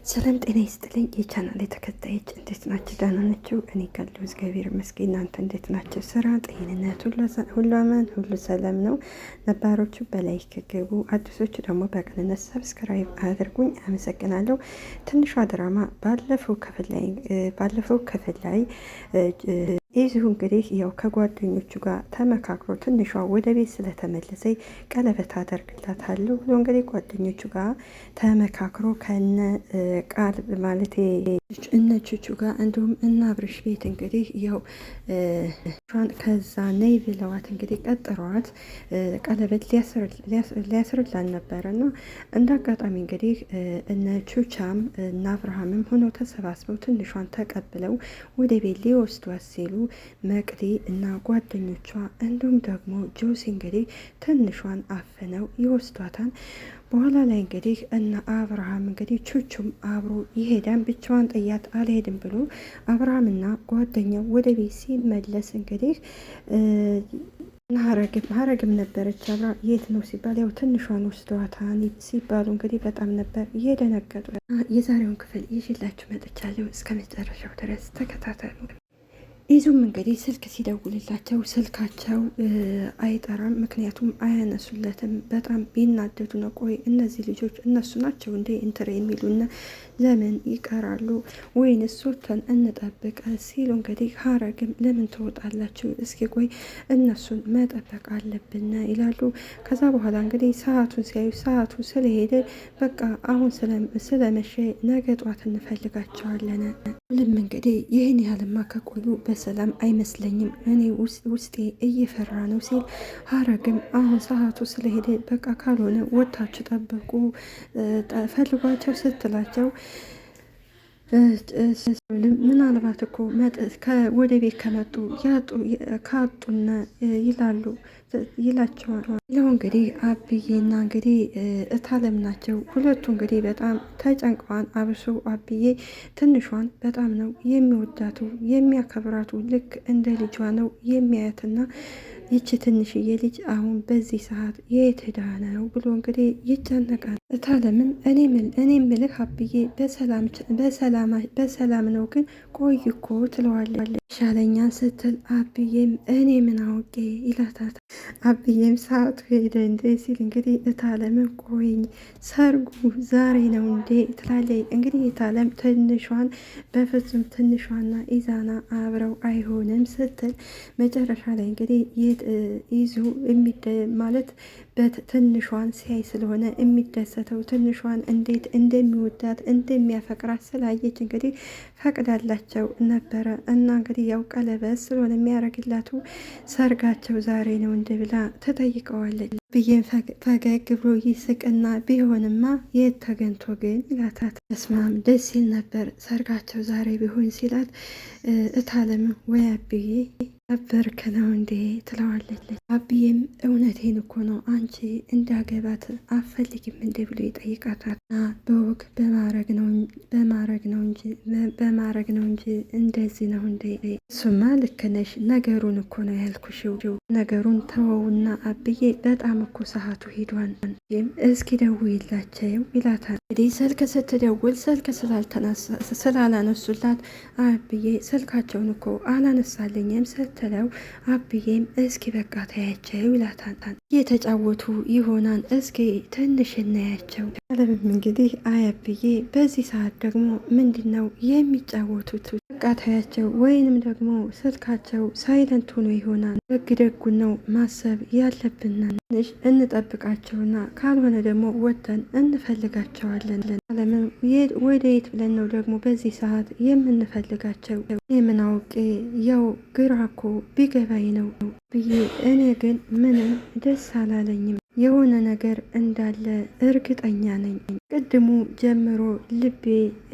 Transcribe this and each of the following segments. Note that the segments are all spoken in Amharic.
ሰላም ጤና ይስጥልኝ የቻናል ተከታዮች እንዴት ናችሁ? ደህና ናችሁ? እኔ ካለሁ እግዚአብሔር ይመስገን። እናንተ እንዴት ናችሁ? ስራ፣ ጤንነት ሁሉ አማን፣ ሁሉ ሰላም ነው። ነባሮቹ በላይክ ገቡ፣ አዲሶቹ ደግሞ በቅንነት ሰብስክራይብ አድርጉኝ። አመሰግናለሁ። ትንሿ ድራማ ባለፈው ክፍል ላይ ይዚሁ እንግዲህ ያው ከጓደኞቹ ጋር ተመካክሮ ትንሿ ወደ ቤት ስለተመለሰ ቀለበት አደርግላታለሁ ብሎ እንግዲህ ጓደኞቹ ጋር ተመካክሮ ከነ ቃል ማለት እነ ቹቹ ጋር እንዲሁም እና አብርሽ ቤት እንግዲህ ያው ከዛ ነይ ብለዋት እንግዲህ ቀጥረዋት ቀለበት ሊያስርላን ነበረ እና እንደ አጋጣሚ እንግዲህ እነ ቹቻም እና አብርሃምም ሆነው ተሰባስበው ትንሿን ተቀብለው ወደ ቤት ሊወስዷት ሲሉ መቅዲ እና ጓደኞቿ እንዲሁም ደግሞ ጆሲ እንግዲህ ትንሿን አፍነው ይወስዷታል። በኋላ ላይ እንግዲህ እና አብርሃም እንግዲህ ቹቹም አብሮ ይሄዳን ብቻዋን ጥያት አልሄድም ብሎ አብርሃምና ጓደኛው ወደ ቤት ሲመለስ እንግዲህ ሀረግም ነበረች አብራ የት ነው ሲባል ያው ትንሿን ወስደዋታን ሲባሉ እንግዲህ በጣም ነበር እየደነገጡ። የዛሬውን ክፍል ይዤላችሁ መጥቻለሁ። እስከ መጨረሻው ድረስ ተከታተሉ። ይዙም እንግዲህ ስልክ ሲደውልላቸው ስልካቸው አይጠራም፣ ምክንያቱም አያነሱለትም። በጣም ቢናደዱ ነው። ቆይ እነዚህ ልጆች እነሱ ናቸው እንዴ ኢንትር የሚሉና ለምን ይቀራሉ? ወይንስ ሶተን እንጠብቅ ሲሉ እንግዲህ ሀረግም ለምን ትወጣላችሁ? እስኪ ቆይ እነሱን መጠበቅ አለብን ይላሉ። ከዛ በኋላ እንግዲህ ሰዓቱን ሲያዩ ሰዓቱ ስለሄደ በቃ አሁን ስለመሸ ነገ ጧት እንፈልጋቸዋለን። ሁሉም እንግዲህ ይህን ያህልማ ከቆዩ በሰላም አይመስለኝም፣ እኔ ውስጤ እየፈራ ነው ሲል ሀረግም አሁን ሰዓቱ ስለሄደ በቃ ካልሆነ ወታችሁ ጠብቁ ፈልጓቸው ስትላቸው ምናልባት እኮ ወደ ቤት ከመጡ ካጡና ይላቸዋል። ይለው እንግዲህ አብዬና እንግዲህ እታለም ናቸው። ሁለቱ እንግዲህ በጣም ተጨንቀዋን። አብሶ አብዬ ትንሿን በጣም ነው የሚወዳቱ የሚያከብራቱ፣ ልክ እንደ ልጇ ነው የሚያያትና ይቺ ትንሽዬ ልጅ አሁን በዚህ ሰዓት የት ሄዳ ነው ብሎ እንግዲህ ይጨነቃል። እታለምም እኔ ምልህ አብዬ በሰላም ነው ግን ቆይ እኮ ትለዋለች። ሻለኛን ስትል አብዬም እኔ ምን አውቄ ይላታል። አብዬም ሰዓቱ ሄደ እንዴ ሲል እንግዲህ እታለምን ቆይኝ ሰርጉ ዛሬ ነው እንዴ ትላለች። እንግዲህ እታለም ትንሿን በፍጹም ትንሿና ኢዛና አብረው አይሆንም ስትል መጨረሻ ላይ እንግዲህ ይዙ ማለት በትንሿን ሲያይ ስለሆነ የሚደሰተው ትንሿን እንዴት እንደሚወዳት እንደሚያፈቅራት ስላየች እንግዲህ ፈቅዳላቸው ነበረ እና እንግዲህ ያው ቀለበት ስለሆነ የሚያደርግላቱ ሰርጋቸው ዛሬ ነው እንደ ብላ ተጠይቀዋለች። ብዬን ፈገግ ብሎ ይስቅና ቢሆንማ የት ተገኝቶ ግን ይላታት። ተስማም ደስ ሲል ነበር ሰርጋቸው ዛሬ ቢሆን ሲላት እታለም ወይ አብዬ ነበርክ ነው እንዴ ትለዋለች። አብዬም እውነቴን እኮ ነው አንቺ እንዳገባት አፈልግም እንዴ ብሎ ይጠይቃታል። በወግ በማረግ ነው እንጂ እንደዚህ ነው እንዴ? እሱማ ልክ ነሽ፣ ነገሩን እኮ ነው ያልኩሽው። ነገሩን ተወውና አብዬ በጣም እኮ ሰዓቱ ሄዷን፣ እስኪ ደውይላቸው ይላታል። እንግዲህ ስልክ ስትደውል ስልክ ስላላነሱላት አብዬ ስልካቸውን እኮ አላነሳልኝም ስትለው አብዬም እስኪ በቃ ታያቸው ይላታል። እየተጫወቱ ይሆናል፣ እስኪ ትንሽ እናያቸው። አለምም እንግዲህ አያብዬ በዚህ ሰዓት ደግሞ ምንድን ነው የሚጫወቱት? በቃ ታያቸው፣ ወይንም ደግሞ ስልካቸው ሳይለንት ሆኖ ይሆናል። ደጉን ነው ማሰብ ያለብን። ትንሽ እንጠብቃቸውና ካልሆነ ደግሞ ወጥተን እንፈልጋቸዋለን። አለምም ወደ የት ብለን ነው ደግሞ በዚህ ሰዓት የምንፈልጋቸው? የምን አውቄ ያው ግራ እኮ ቢገባኝ ነው ብዬ እኔ ግን ምንም ደስ አላለኝም። የሆነ ነገር እንዳለ እርግጠኛ ነኝ። ቅድሙ ጀምሮ ልቤ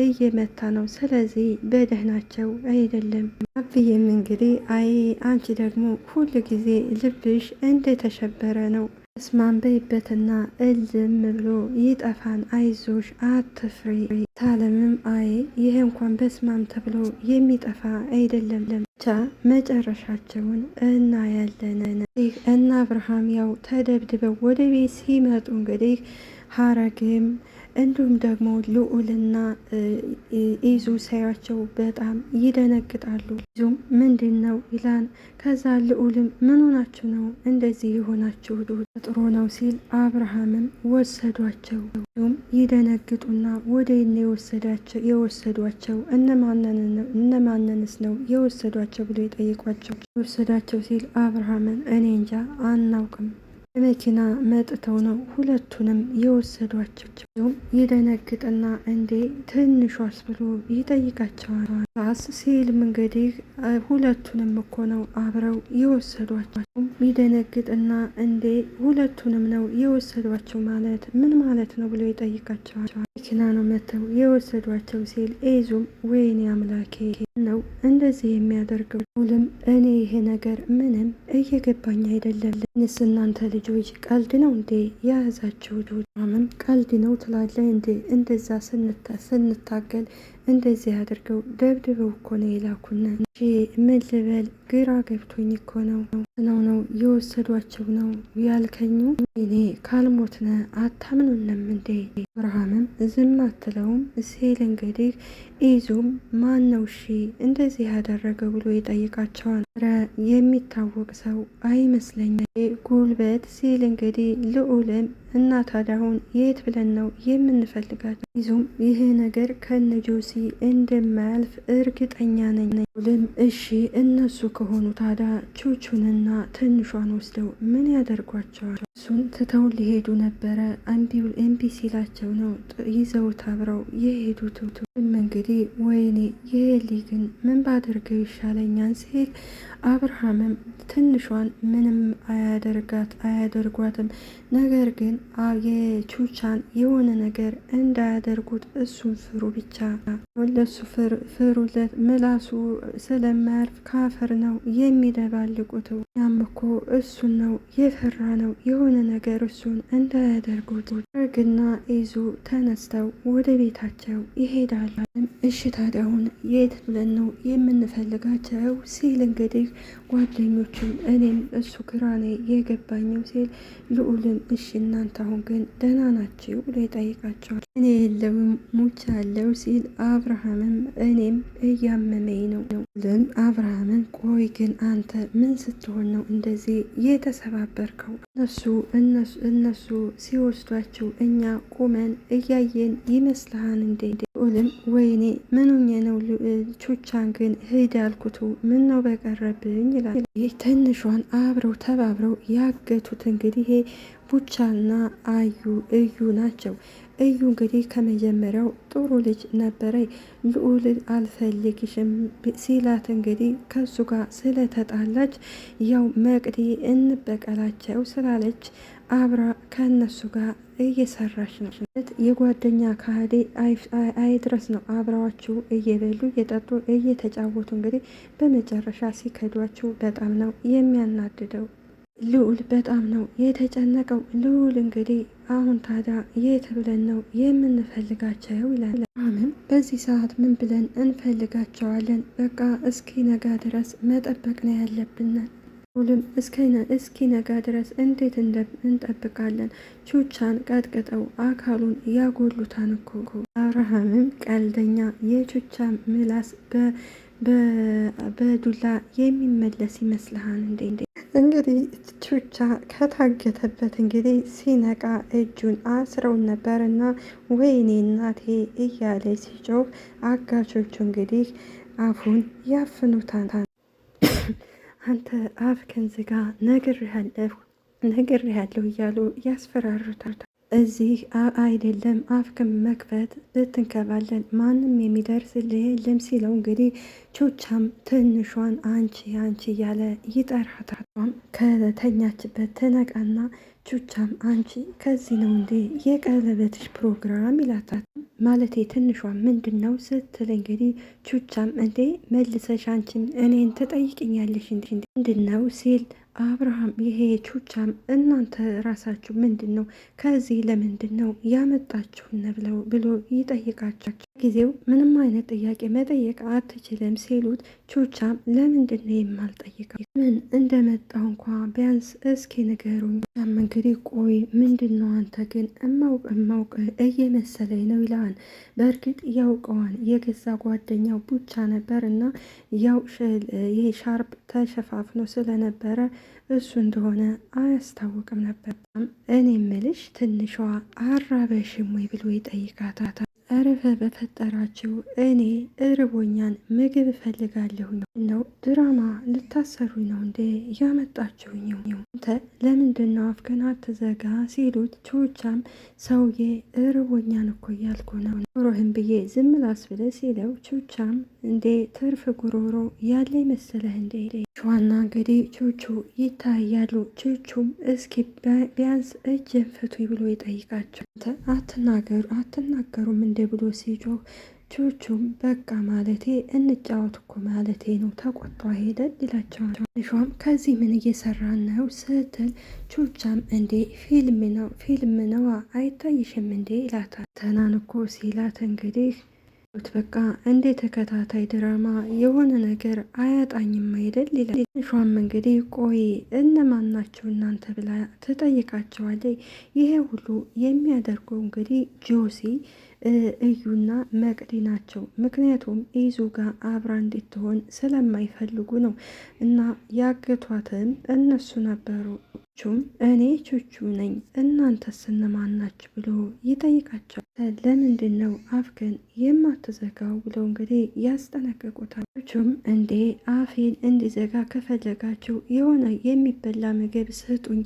እየመታ ነው። ስለዚህ በደህናቸው አይደለም። አብዬም እንግዲህ አይ አንቺ ደግሞ ሁል ጊዜ ልብሽ እንደተሸበረ ነው። ተስማም በይበትና እልም ብሎ ይጠፋን። አይዞሽ አትፍሪ። ታለምም አይ ይሄ እንኳን በስማም ተብሎ የሚጠፋ አይደለም፣ ብቻ መጨረሻቸውን እናያለን። እና አብርሃም ያው ተደብድበው ወደ ቤት ሲመጡ እንግዲህ ሀረግም እንዲሁም ደግሞ ልዑልና ኢዙ ሳያቸው በጣም ይደነግጣሉ። ኢዙም ምንድን ነው ይላል። ከዛ ልዑልም ምን ሆናችሁ ነው እንደዚህ የሆናችሁ? ጥሩ ነው ሲል አብርሃምም ወሰዷቸው። ኢዙም ይደነግጡና ወደ የወሰዷቸው እነማንንስ ነው የወሰዷቸው ብሎ ይጠይቋቸው። የወሰዳቸው ሲል አብርሃምን እኔ እንጃ አናውቅም፣ በመኪና መጥተው ነው ሁለቱንም የወሰዷቸው። ይደነግጥና እንዴ ትንሿስ ብሎ ይጠይቃቸዋል። ራስ ሲልም እንግዲህ ሁለቱንም እኮ ነው አብረው የወሰዷቸው። ይደነግጥና እንዴ ሁለቱንም ነው የወሰዷቸው ማለት ምን ማለት ነው ብሎ ይጠይቃቸዋል። መኪና ነው መጥተው የወሰዷቸው ሲል ኢዙም ወይኔ አምላኬ ነው እንደዚህ የሚያደርገው? ሁሉም እኔ ይሄ ነገር ምንም እየገባኝ አይደለም። ንስ እናንተ ልጆች ቀልድ ነው እንዴ የያዛችሁ? ምን ቀልድ ነው ትላለ እንዴ? እንደዛ ስንታገል እንደዚህ አድርገው ደብድበው እኮ ነው የላኩና ምን ልበል ግራ ገብቶኝ እኮ ነው የወሰዷቸው ነው ያልከኙ? እኔ ካልሞትነ አታምኑንም እንዴ? አብርሃምም ዝም አትለውም ሲል እንግዲህ ኢዙም ማን ነው እሺ እንደዚህ ያደረገው ብሎ ይጠይቃቸዋል። ረ የሚታወቅ ሰው አይመስለኝም ጉልበት ሲል እንግዲህ ልዑልም እና ታዲያ አሁን የት ብለን ነው የምንፈልጋቸው? ኢዙም ይሄ ነገር ከነጆሲ እንደማያልፍ እርግጠኛ ነኝ። ልዑልም እሺ እነሱ ከሆኑ ታዲያ ቹቹንና ትንሿን ወስደው ምን ያደርጓቸዋል? እሱን ትተው ሊሄዱ ነበረ እምቢ ሲላቸው ነው ይዘውት አብረው የሄዱት። እንግዲህ ወይኔ የሄሊ ግን ምን ባደርገው ይሻለኛል ሲል አብርሃምም ትንሿን ምንም አያደርጓትም፣ ነገር ግን የቹቻን የሆነ ነገር እንዳያደርጉት እሱን ፍሩ ብቻ፣ ለሱ ፍሩለት፣ ምላሱ ስለማያርፍ ካፈር ነው የሚደባልቁት። ያም እኮ እሱን ነው የፈራ ነው የሆነ ነገር እሱን እንዳያደርጉት። ረግና ኢዙ ተነስተው ወደ ቤታቸው ይሄዳሉ። እሺ ታዲያ አሁን የት ብለን ነው የምንፈልጋቸው ሲል እንግዲህ ጓደኞቹም እኔም እሱ ግራኔ የገባኝው ሲል ልዑልም እሺ እናንተ አሁን ግን ደህና ናችሁ ብሎ ይጠይቃቸዋል። እኔ የለውም ሙቻ አለው ሲል አብርሃምም እኔም እያመመኝ ነው። ልዑልም አብርሃምን ቆይ ግን አንተ ምን ስትሆን ነው እንደዚህ የተሰባበርከው? እነሱ ሲወስዷቸው እኛ ቁመን እያየን ይመስልሃል እንዴ? ልዑልም ወይኔ ምኑኜ ነው ቹቻን ግን ሂድ ያልኩት ምን ነው በቀረብኝ ይላል። ይህ ትንሿን አብረው ተባብረው ያገቱት እንግዲህ ይሄ ቡቻና እዩ ናቸው። እዩ እንግዲህ ከመጀመሪያው ጥሩ ልጅ ነበረ። ልዑል አልፈልግሽም ሲላት እንግዲህ ከሱ ጋር ስለተጣላች ያው መቅዲ እንበቀላቸው ስላለች አብራ ከነሱ ጋር እየሰራች ነው። የጓደኛ ካህዴ አይድረስ ነው። አብረዋችሁ እየበሉ እየጠጡ እየተጫወቱ እንግዲህ በመጨረሻ ሲከዷችሁ በጣም ነው የሚያናድደው። ልዑል በጣም ነው የተጨነቀው። ልዑል እንግዲህ አሁን ታዲያ የት ብለን ነው የምንፈልጋቸው ይላል። አሁንም በዚህ ሰዓት ምን ብለን እንፈልጋቸዋለን? በቃ እስኪ ነጋ ድረስ መጠበቅ ነው ያለብን። ሁሉም እስኪ ነጋ ድረስ እንዴት እንጠብቃለን? ቹቻን ቀጥቅጠው አካሉን ያጎሉታን እኮ። አብርሃምም ቀልደኛ የቹቻ ምላስ በዱላ የሚመለስ ይመስልሃል እንዴ? እንግዲህ ቹቻ ከታገተበት እንግዲህ ሲነቃ እጁን አስረው ነበርና ወይኔ እናቴ እያለ ሲጮህ አጋቾቹ እንግዲህ አፉን ያፍኑታል። አንተ አፍህን ዝጋ ነግሬሃለሁ እያሉ ያስፈራሩታል። እዚህ አይደለም አፍክን መክፈት ልትንከባለን ማንም የሚደርስልህ የለም ሲለው እንግዲህ ቹቻም ትንሿን አንቺ እያለ ይጠራታል። ከተኛችበት ተነቃና ቹቻም አንቺ ከዚህ ነው እንዴ የቀለበትሽ ፕሮግራም ይላታል። ማለቴ ትንሿ ምንድን ነው ስትል እንግዲህ ቹቻም እንዴ መልሰሽ አንቺም እኔን ትጠይቅኛለሽ ምንድን ነው ሲል አብርሃም ይሄ ቹቻም እናንተ ራሳችሁ ምንድን ነው ከዚህ ለምንድን ነው ያመጣችሁን ብሎ ይጠይቃቸው። ጊዜው ምንም አይነት ጥያቄ መጠየቅ አትችልም ሲሉት ቹቻም ለምንድን ነው የማልጠይቀው? ምን እንደመጣው እንኳ ቢያንስ እስኪ ንገሩኝ። እንግዲህ ቆይ ምንድን ነው አንተ ግን እማውቅ እየመሰለኝ ነው ይለዋል። በእርግጥ ያውቀዋል። የገዛ ጓደኛው ቡቻ ነበር እና ያው ይሄ ሻርፕ ተሸፋፍኖ ስለነበረ እሱ እንደሆነ አያስታውቅም ነበር። እኔ ምልሽ ትንሿ አራበሽም ወይ ብሎ ይጠይቃታል። እረፈ በፈጠራችሁ እኔ እርቦኛን ምግብ እፈልጋለሁ ነው ድራማ ልታሰሩኝ ነው እንዴ ያመጣችሁኝ? አንተ ለምንድን ነው አፍከን አትዘጋ ሲሉት ቹቻም ሰውዬ እርቦኛን እኮ እያልኩ ነው ጉሮሮህን ብዬ ዝም ላስብለ ሲለው ቹቻም እንዴ ትርፍ ጉሮሮ ያለ ይመስለህ እንዴ? ሸዋና እንግዲህ ቹቹ ይታያሉ። ቹቹም እስኪ ቢያንስ እጅን ፍቱኝ ብሎ ይጠይቃቸው። አትናገሩም እንዴ ብሎ ሲጮህ ቹቹም በቃ ማለቴ እንጫወት እኮ ማለቴ ነው ተቆጣ ሄደን ይላቸዋል። ሿም ከዚህ ምን እየሰራን ነው ስትል ቹቻም እንዴ ፊልም ነዋ አይታይሽም እንዴ ይላታል። ተናን እኮ ሲላት እንግዲህ በቃ እንደ ተከታታይ ድራማ የሆነ ነገር አያጣኝም አይደል ይላል። ሿም እንግዲህ ቆይ እነማን ናቸው እናንተ ብላ ትጠይቃቸዋለች። ይሄ ሁሉ የሚያደርገው እንግዲህ ጆሲ እዩና መቅዲ ናቸው። ምክንያቱም ኢዙ ጋር አብራ እንድትሆን ስለማይፈልጉ ነው እና ያገቷትም እነሱ ነበሩ። እኔ ቹቹ ነኝ እናንተስ እነማን ናችሁ ብሎ ይጠይቃቸው። ለምንድን ነው አፍክን የማትዘጋው ብለው እንግዲህ ያስጠነቅቁታል። ቹቹም እንዴ አፌን እንዲዘጋ ከፈለጋችሁ የሆነ የሚበላ ምግብ ስጡኝ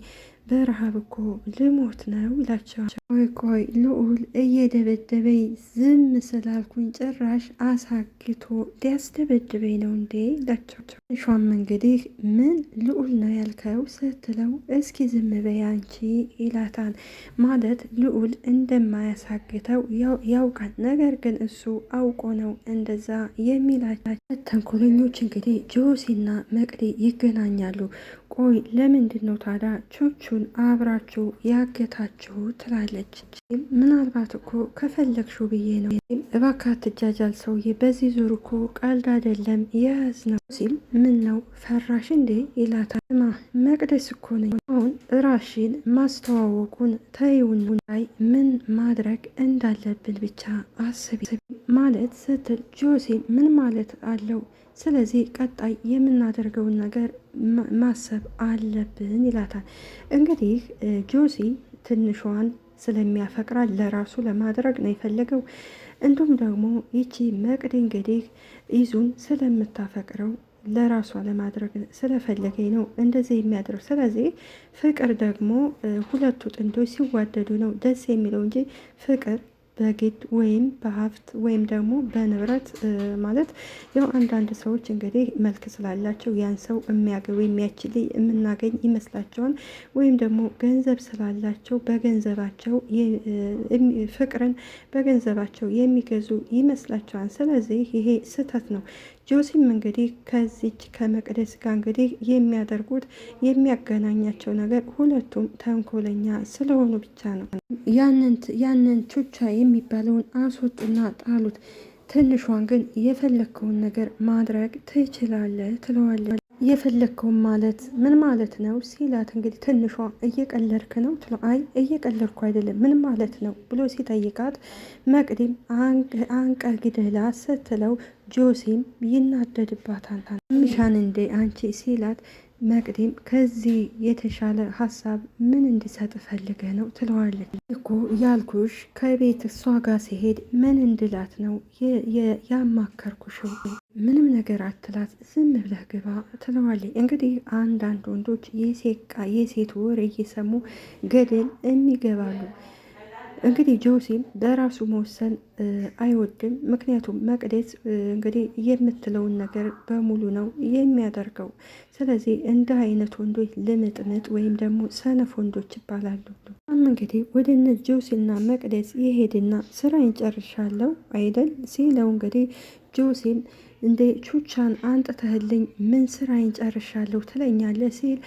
በረሃብ እኮ ልሞት ነው ይላቸዋል። ቆይ ልዑል እየደበደበኝ ዝም ስላልኩኝ ጭራሽ አሳግቶ ሊያስደበድበኝ ነው እንዴ ይላቸዋል። ሿም እንግዲህ ምን ልዑል ነው ያልከው ስትለው እስኪ ዝም በይ አንቺ ይላታል። ማለት ልዑል እንደማያሳግተው ያውቃል። ነገር ግን እሱ አውቆ ነው እንደዛ የሚላቸው። ተንኮለኞች እንግዲህ ጆሲና መቅዲ ይገናኛሉ። ቆይ ለምንድን ነው ታዲያ ቹቹን አብራችሁ ያገታችሁ ትላለች። ምናልባት እኮ ከፈለግሽው ብዬ ነው። እባክህ አትጃጃል ሰውዬ፣ በዚህ ዙር እኮ ቀልድ አይደለም የያዝ ነው ሲል ምን ነው ፈራሽ እንዴ ይላታል። መቅደስ እኮ ነኝ። አሁን ራሽን ማስተዋወቁን ተይውን ላይ ምን ማድረግ እንዳለብን ብቻ አስቢ ማለት ስትል ጆሲ ምን ማለት አለው? ስለዚህ ቀጣይ የምናደርገውን ነገር ማሰብ አለብን ይላታል። እንግዲህ ጆሲ ትንሿን ስለሚያፈቅራት ለራሱ ለማድረግ ነው የፈለገው። እንዲሁም ደግሞ ይቺ መቅዲ እንግዲህ ኢዙን ስለምታፈቅረው ለራሷ ለማድረግ ስለፈለገኝ ነው እንደዚህ የሚያደርግ። ስለዚህ ፍቅር ደግሞ ሁለቱ ጥንዶች ሲዋደዱ ነው ደስ የሚለው እንጂ ፍቅር በግድ ወይም በሀብት ወይም ደግሞ በንብረት ማለት ያው አንዳንድ ሰዎች እንግዲህ መልክ ስላላቸው ያን ሰው የሚያገቡ የሚያችል የምናገኝ ይመስላቸዋል። ወይም ደግሞ ገንዘብ ስላላቸው በገንዘባቸው ፍቅርን በገንዘባቸው የሚገዙ ይመስላቸዋል። ስለዚህ ይሄ ስህተት ነው። ጆሲም እንግዲህ ከዚች ከመቅደስ ጋር እንግዲህ የሚያደርጉት የሚያገናኛቸው ነገር ሁለቱም ተንኮለኛ ስለሆኑ ብቻ ነው። ያንን ቹቻ የሚባለውን አስወጡና ጣሉት። ትንሿን ግን የፈለግከውን ነገር ማድረግ ትችላለህ ትለዋለች። የፈለግከውን ማለት ምን ማለት ነው ሲላት እንግዲህ ትንሿ እየቀለድክ ነው ትለው። አይ እየቀለድኩ አይደለም ምን ማለት ነው ብሎ ሲጠይቃት መቅዲም አንቀ ግደላ ስትለው ጆሲም ይናደድባታል። ሚሻን እንዴ አንቺ ሲላት መቅዲም ከዚህ የተሻለ ሀሳብ ምን እንዲሰጥ ፈልገ ነው ትለዋለች። እኮ ያልኩሽ ከቤት እሷ ጋር ሲሄድ ምን እንድላት ነው ያማከርኩሽ፣ ምንም ነገር አትላት ዝም ብለህ ግባ ትለዋለች። እንግዲህ አንዳንድ ወንዶች የሴት ወሬ እየሰሙ ገደል የሚገባሉ። እንግዲህ ጆሲም በራሱ መወሰን አይወድም። ምክንያቱም መቅደስ እንግዲህ የምትለውን ነገር በሙሉ ነው የሚያደርገው። ስለዚህ እንደ አይነት ወንዶች ልምጥምጥ ወይም ደግሞ ሰነፍ ወንዶች ይባላሉ። እንግዲህ ወደ እነ ጆሲና መቅደስ የሄድና ስራዬን ጨርሻለሁ አይደል ሲለው እንግዲህ ጆሲም እንዴ ቹቻን አንጥተህልኝ ምን ስራዬን ጨርሻለሁ ትለኛለህ ሲል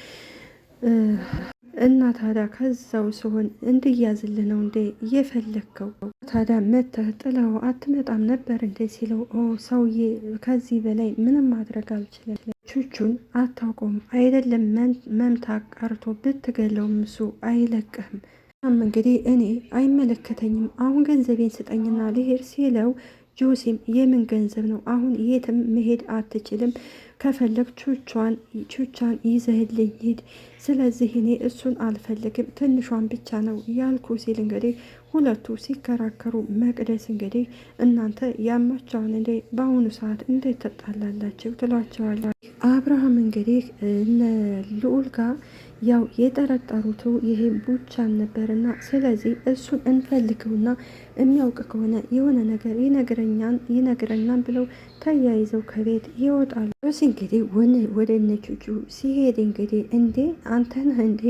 እና ታዲያ ከዛው ሲሆን እንድያዝልህ ነው እንዴ እየፈለግከው? ታዲያ መተህ ጥለው አትመጣም ነበር እንዴ ሲለው ሰውዬ ከዚህ በላይ ምንም ማድረግ አልችልም። ቹቹን አታውቀውም አይደለም መምታት ቀርቶ ብትገለውም እሱ አይለቅህም። እንግዲህ እኔ አይመለከተኝም አሁን ገንዘቤን ስጠኝና ልሄድ ሲለው ጆሲም የምን ገንዘብ ነው? አሁን የትም መሄድ አትችልም። ከፈለግ ቹቻን ይዘህልኝ ሂድ። ስለዚህ እኔ እሱን አልፈልግም ትንሿን ብቻ ነው ያልኩ ሲል እንግዲህ ሁለቱ ሲከራከሩ መቅደስ እንግዲህ እናንተ ያማቸውን እንዴ በአሁኑ ሰዓት እንዴት ተጣላላችሁ ትሏቸዋል። አብርሃም እንግዲህ እነ ልዑል ጋር ያው የጠረጠሩት ይሄ ቡቻን ነበርና ስለዚህ እሱን እንፈልገውና የሚያውቅ ከሆነ የሆነ ነገር ይነግረኛል ብለው ተያይዘው ከቤት ይወጣሉ። እሱ እንግዲህ ወደ እነቹቹ ሲሄድ እንግዲህ እንዴ አንተ ነህ እንዴ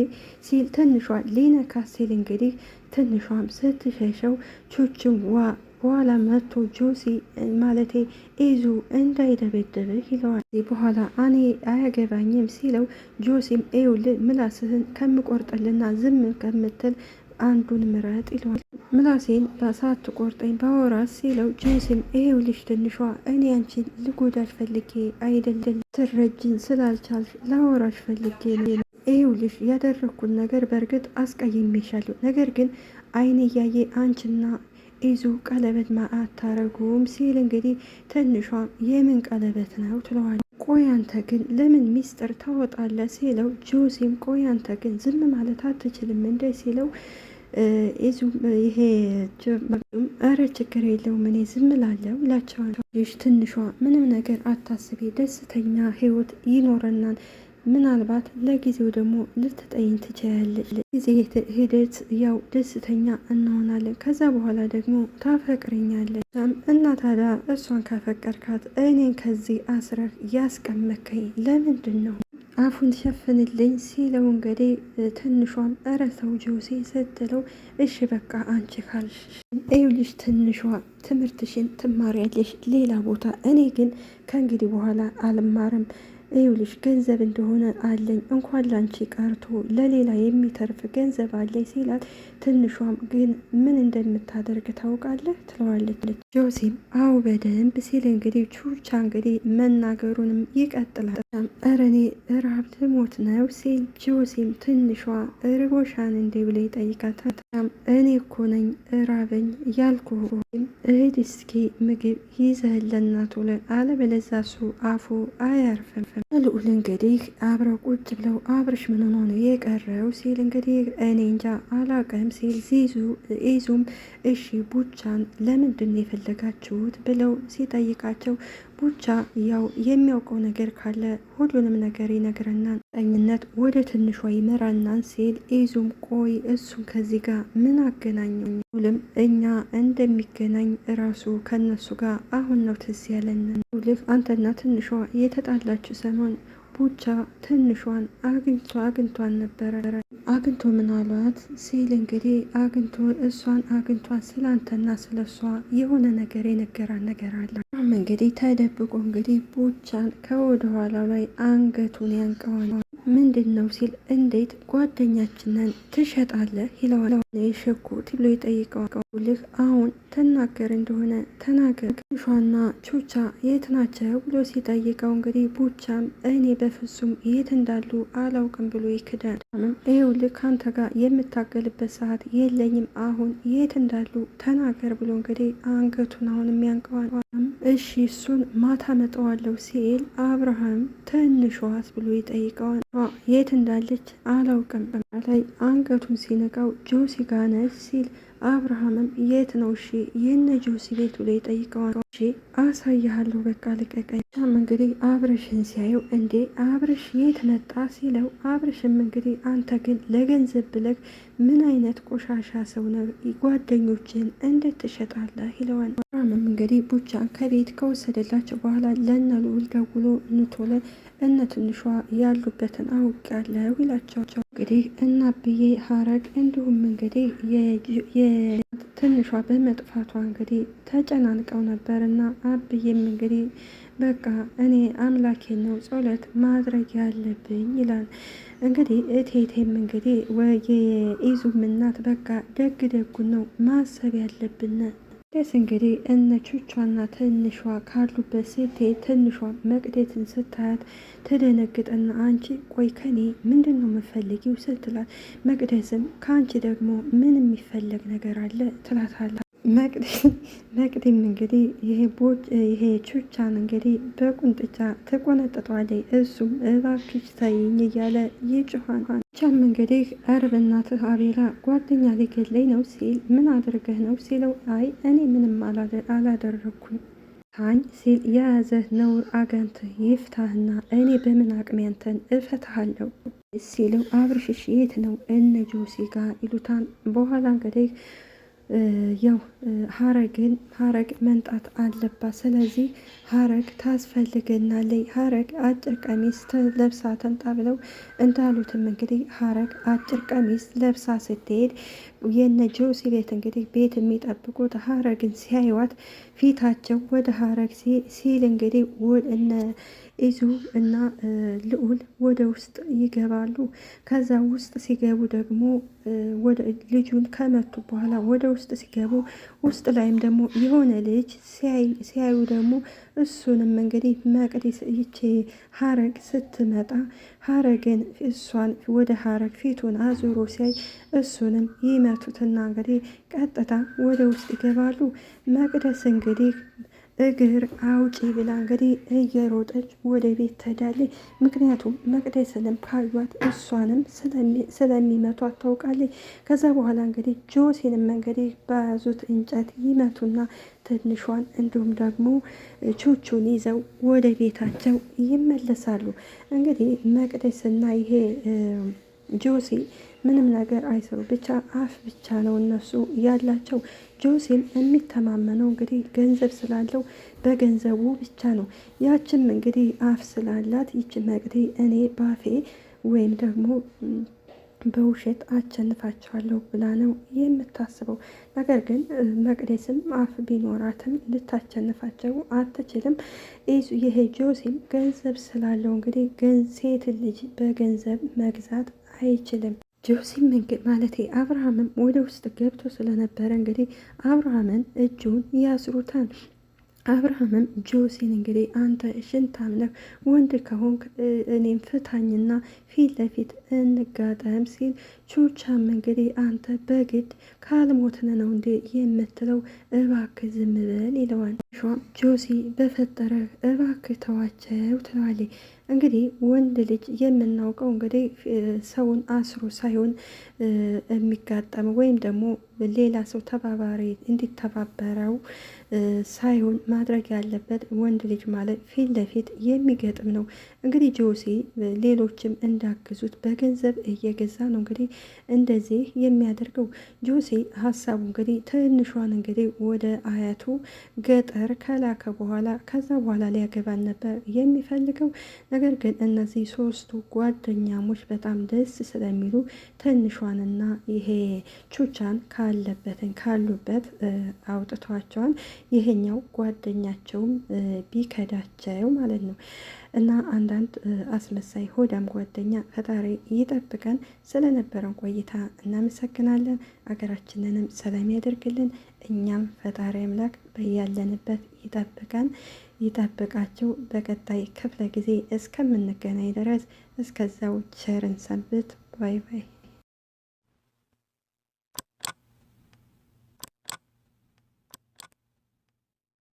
ሲል ትንሿ ሊነካ ሲል እንግዲህ ትንሿም ስትሸሸው ቹቹም በኋላ መጥቶ ጆሲ ማለቴ ኢዙ እንዳይደበደበህ ይለዋል። በኋላ እኔ አያገባኝም ሲለው ጆሲም ይኸውልህ ምላስህን ከምቆርጥልና ዝም ከምትል አንዱን ምረጥ ይለዋል። ምላሴን በሳት ቆርጠኝ ባወራስ ሲለው ጆሲም ይኸውልሽ ትንሿ እኔ አንቺን ልጎዳሽ ፈልጌ አይደለም ትረጅን ስላልቻልሽ ላወራሽ ፈልጌ ነው። ይኸውልሽ ያደረግኩት ነገር በእርግጥ አስቀይሜሻለሁ፣ ነገር ግን አይኔ እያየ አንቺና ኢዙ ቀለበት አታረጉም ሲል እንግዲህ ትንሿ የምን ቀለበት ነው ትለዋል። ቆይ አንተ ግን ለምን ሚስጥር ታወጣለህ ሲለው ጆሲም ቆይ አንተ ግን ዝም ማለት አትችልም እንደ ሲለው ኢዙ ይሄ ኧረ ችግር የለውም እኔ ዝም ላለው ላቸዋል። ትንሿ ምንም ነገር አታስቢ፣ ደስተኛ ህይወት ይኖረናል ምናልባት ለጊዜው ደግሞ ልትጠይኝ ትችያለች። ጊዜ ሂደት ያው ደስተኛ እንሆናለን። ከዛ በኋላ ደግሞ ታፈቅረኛለች እና ታዲያ እሷን ካፈቀርካት እኔን ከዚህ አስረህ ያስቀመከኝ ለምንድን ነው? አፉን ሸፍንልኝ ሲለው እንግዲህ ትንሿም ኧረ ተው ጆሲ ስትለው እሺ በቃ አንቺ ካልሽ ይኸውልሽ ትንሿ ትምህርትሽን ትማሪያለሽ ሌላ ቦታ፣ እኔ ግን ከእንግዲህ በኋላ አልማርም ይኸውልሽ ገንዘብ እንደሆነ አለኝ እንኳን ላንቺ ቀርቶ ለሌላ የሚተርፍ ገንዘብ አለኝ ሲላት ትንሿም ግን ምን እንደምታደርግ ታውቃለህ ትለዋለች። ጆሲም አው በደንብ ሲል እንግዲህ ቹቻ እንግዲህ መናገሩንም ይቀጥላል። ኧረ እኔ እራብ ልሞት ነው ሲል ጆሲም ትንሿ ርቦሻን እንዴ ብለ ይጠይቃታል። እኔ እኮ ነኝ እራበኝ ያልኩ እህድ እስኪ ምግብ ይዘህለናቱ አለበለዚያ እሱ አፉ አያርፍም። ልዑል እንግዲህ አብረው ቁጭ ብለው አብርሽ ምን ሆኖ ነው የቀረው ሲል እንግዲህ እኔ እንጃ አላቀም ሲል ኢዙም እሺ ቡቻን ለምንድን ነው የፈለጋችሁት ብለው ሲጠይቃቸው ቡቻ ያው የሚያውቀው ነገር ካለ ሁሉንም ነገር ይነግረናል፣ ጠኝነት ወደ ትንሿ ይመራናል ሲል ኢዙም ቆይ እሱን ከዚህ ጋር ምን አገናኘው? ሁሉም እኛ እንደሚገናኝ እራሱ ከነሱ ጋር አሁን ነው ትዝ ያለን። ልፍ አንተና ትንሿ የተጣላችሁ ሰሞን ቡቻ ትንሿን አግኝቷን ነበረ። አግኝቶ ምን አሏት ሲል እንግዲህ እሷን አግኝቷን ስላንተና ስለሷ የሆነ ነገር የነገራን ነገር አለ። እንግዲህ ተደብቆ እንግዲህ ቡቻን ከወደ ኋላው ላይ አንገቱን ያንቀዋል። ምንድን ነው ሲል እንዴት ጓደኛችንን ትሸጣለህ ይለዋል። የሸኩት ብሎ ይጠይቀዋል። ልህ አሁን ተናገር እንደሆነ ተናገር፣ ትንሿና ቹቻ የት ናቸው ብሎ ሲጠይቀው እንግዲህ ቡቻም እኔ በፍጹም የት እንዳሉ አላውቅም ብሎ ይክዳል። ይኸውልህ ከአንተ ጋር የምታገልበት ሰዓት የለኝም፣ አሁን የት እንዳሉ ተናገር ብሎ እንግዲህ አንገቱን አሁን የሚያንቀዋል። እሺ እሱን ማታ መጠዋለሁ ሲል አብርሃም ትንሿስ ብሎ ይጠይቀዋል። የት እንዳለች አላውቅም ላይ አንገቱን ሲነቃው ጆሲ ጋር ነች ሲል አብርሃምም የት ነው እሺ የነ ጆሲ ቤት ብሎ ይጠይቀዋል። እሺ አሳይሃለሁ በቃ ልቀቀኝ። እንግዲህ አብርሽን ሲያየው እንዴ አብርሽ የት መጣ ሲለው አብርሽም እንግዲህ አንተ ግን ለገንዘብ ብለህ ምን አይነት ቆሻሻ ሰው ነው ጓደኞችን እንዴት ትሸጣለህ ይለዋል። አብርሃምም እንግዲህ ቡቻን ከቤት ከወሰደላቸው በኋላ ለነ ልዑል ደውሎ ንቶለ እነ ትንሿ ያሉበትን አውቃለሁ ይላቸው። እንግዲህ እናብዬ ሀረግ እንዲሁም እንግዲህ ትንሿ በመጥፋቷ እንግዲህ ተጨናንቀው ነበርና አብዬም እንግዲህ በቃ እኔ አምላኬን ነው ጸሎት ማድረግ ያለብኝ ይላል። እንግዲህ እቴቴም እንግዲህ የኢዙም እናት በቃ ደግ ደጉን ነው ማሰብ ያለብን ደስ እንግዲህ እነ ቹቿና ትንሿ ካሉበት ስትሄድ ትንሿ መቅደትን ስታያት ትደነግጥና አንቺ ቆይ ከኔ ምንድን ነው የምፈልጊው ስትላት፣ መቅደስም ከአንቺ ደግሞ ምን የሚፈለግ ነገር አለ ትላታለ። መቅደም እንግዲህ ይሄ ቹቻን እንግዲህ በቁንጥጫ ተቆነጥጧለች። እሱም እባክሽ ተይኝ እያለ ይጮኻል። ቻም እንግዲህ እርብ እናትህ አቤላ ጓደኛ ሊገለኝ ነው ሲል ምን አድርገህ ነው ሲለው፣ አይ እኔ ምንም አላደረግኩኝ ታኝ ሲል የያዘህ ነውር አጋንት ይፍታህና እኔ በምን አቅሜ አንተን እፈታሃለሁ ሲለው፣ አብርሽሽ የት ነው እነ ጆሲ ጋር ይሉታን። በኋላ እንግዲህ ያው ሀረግ መንጣት አለባት። ስለዚህ ሀረግ ታስፈልገናለች። ሀረግ አጭር ቀሚስ ለብሳ ተንጣ ብለው እንዳሉትም እንግዲህ ሀረግ አጭር ቀሚስ ለብሳ ስትሄድ የነ ጆሲ ቤት እንግዲህ ቤት የሚጠብቁት ሀረግን ሲያዩዋት ፊታቸው ወደ ሀረግ ሲል እንግዲህ እነ ኢዙ እና ልዑል ወደ ውስጥ ይገባሉ። ከዛ ውስጥ ሲገቡ ደግሞ ወደ ልጁን ከመቱ በኋላ ወደ ውስጥ ሲገቡ ውስጥ ላይም ደግሞ የሆነ ልጅ ሲያዩ ደግሞ እሱንም እንግዲህ መቅደስ ይቼ ሀረግ ስትመጣ ሀረግን እሷን ወደ ሀረግ ፊቱን አዙሮ ሲያይ እሱንም ይመቱትና እንግዲህ ቀጥታ ወደ ውስጥ ይገባሉ። መቅደስ እንግዲህ እግር አውጪ ብላ እንግዲህ እየሮጠች ወደ ቤት ትሄዳለች። ምክንያቱም መቅደስንም ካዩት እሷንም ስለሚመቷት ታውቃለች። ከዛ በኋላ እንግዲህ ጆሲንም እንግዲህ በያዙት እንጨት ይመቱና ትንሿን እንዲሁም ደግሞ ቹቹን ይዘው ወደ ቤታቸው ይመለሳሉ። እንግዲህ መቅደስና ይሄ ጆሲ ምንም ነገር አይሰሩ፣ ብቻ አፍ ብቻ ነው እነሱ ያላቸው። ጆሲም የሚተማመነው እንግዲህ ገንዘብ ስላለው በገንዘቡ ብቻ ነው። ያችም እንግዲህ አፍ ስላላት ይች መቅዲ እኔ ባፌ ወይም ደግሞ በውሸት አቸንፋቸዋለሁ ብላ ነው የምታስበው። ነገር ግን መቅደስም አፍ ቢኖራትም ልታቸንፋቸው አትችልም። ይሄ ጆሲም ገንዘብ ስላለው እንግዲህ ሴት ልጅ በገንዘብ መግዛት አይችልም። ጆሲም ማለት አብርሃምም ወደ ውስጥ ገብቶ ስለነበረ እንግዲህ አብርሃምን እጁን ያስሩታል። አብርሃምም ጆሲን እንግዲህ አንተ ሽንታም ነህ፣ ወንድ ከሆንክ እኔም ፍታኝና ፊት ለፊት እንጋጠም ሲል፣ ቹቻም እንግዲህ አንተ በግድ ካልሞትን ነው እንዴ የምትለው? እባክህ ዝም በል ይለዋል። ጆሲ በፈጠረ እባክህ ተዋቸው ትለዋለች። እንግዲህ ወንድ ልጅ የምናውቀው እንግዲህ ሰውን አስሮ ሳይሆን የሚጋጠመው ወይም ደግሞ ሌላ ሰው ተባባሪ እንዲተባበረው ሳይሆን ማድረግ ያለበት ወንድ ልጅ ማለት ፊት ለፊት የሚገጥም ነው። እንግዲህ ጆሲ ሌሎችም እንዳግዙት በገንዘብ እየገዛ ነው እንግዲህ እንደዚህ የሚያደርገው። ጆሲ ሀሳቡ እንግዲህ ትንሿን እንግዲህ ወደ አያቱ ገጠር ከላከ በኋላ ከዛ በኋላ ሊያገባን ነበር የሚፈልገው። ነገር ግን እነዚህ ሶስቱ ጓደኛሞች በጣም ደስ ስለሚሉ ትንሿንና ይሄ ቹቻን ካሉበት አውጥቷቸዋል። ይሄኛው ጓደኛቸውም ቢከዳቸው ማለት ነው። እና አንዳንድ አስመሳይ ሆዳም ጓደኛ ፈጣሪ ይጠብቀን። ስለነበረን ቆይታ እናመሰግናለን። አገራችንንም ሰላም ያደርግልን። እኛም ፈጣሪ አምላክ በያለንበት ይጠብቀን ይጠብቃቸው። በቀጣይ ክፍለ ጊዜ እስከምንገናኝ ድረስ እስከዛው ቸርን ሰንብት። ባይ ባይ።